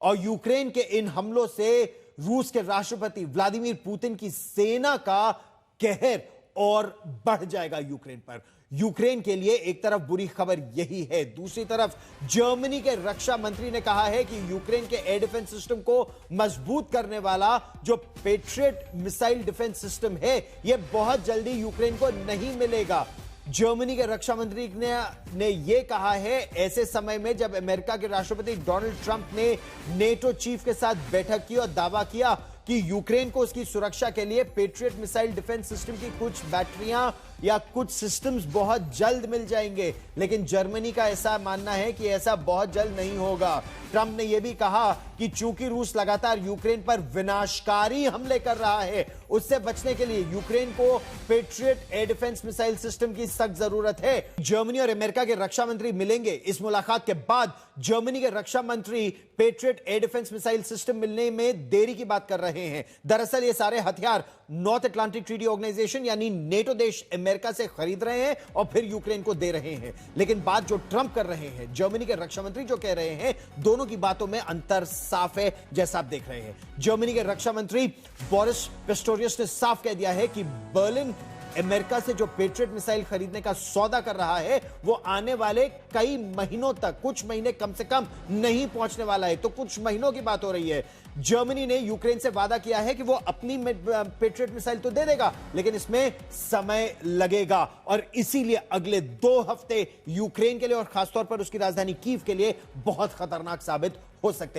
और यूक्रेन के इन हमलों से रूस के राष्ट्रपति व्लादिमीर पुतिन की सेना का कहर और बढ़ जाएगा यूक्रेन पर। यूक्रेन के लिए एक तरफ बुरी खबर यही है, दूसरी तरफ जर्मनी के रक्षा मंत्री ने कहा है कि यूक्रेन के एयर डिफेंस सिस्टम को मजबूत करने वाला जो पेट्रियट मिसाइल डिफेंस सिस्टम है यह बहुत जल्दी यूक्रेन को नहीं मिलेगा। जर्मनी के रक्षा मंत्री ने यह कहा है ऐसे समय में जब अमेरिका के राष्ट्रपति डोनाल्ड ट्रंप ने नेटो चीफ के साथ बैठक की और दावा किया कि यूक्रेन को उसकी सुरक्षा के लिए पेट्रियट मिसाइल डिफेंस सिस्टम की कुछ बैटरियां या कुछ सिस्टम्स बहुत जल्द मिल जाएंगे। लेकिन जर्मनी का ऐसा मानना है कि ऐसा बहुत जल्द नहीं होगा। ट्रंप ने यह भी कहा कि चूंकि रूस लगातार यूक्रेन पर विनाशकारी हमले कर रहा है, उससे बचने के लिए यूक्रेन को patriot air defence missile system की सख्त जरूरत है। जर्मनी और अमेरिका के रक्षा मंत्री मिलेंगे। इस मुलाकात के बाद जर्मनी के रक्षा मंत्री patriot air defence missile system मिलने में देरी की बात कर रहे हैं। दरअसल ये सारे हथियार नॉर्थ अटलांटिक ट्रीटी ऑर्गेनाइजेशन यानी नेटो देश अमेरिका से खरीद रहे हैं और फिर यूक्रेन को दे रहे हैं। लेकिन बात जो ट्रंप कर रहे हैं, जर्मनी के रक्षा मंत्री जो कह रहे हैं, दोनों की बातों में अंतर साफ है, जैसा आप देख रहे हैं। जर्मनी के रक्षा मंत्री बोरिस पिस्टोरियस ने साफ कह दिया है कि बर्लिन अमेरिका से जो पेट्रियट मिसाइल खरीदने का सौदा कर रहा है वो आने वाले कई महीनों तक, कुछ महीने कम से कम नहीं पहुंचने वाला है। तो कुछ महीनों की बात हो रही है। जर्मनी ने यूक्रेन से वादा किया है कि वो अपनी पेट्रियट मिसाइल तो दे देगा, लेकिन इसमें समय लगेगा और इसीलिए अगले 2 हफ्ते यूक्रेन के लिए और खासतौर पर उसकी राजधानी कीव के लिए बहुत खतरनाक साबित हो सकते हैं।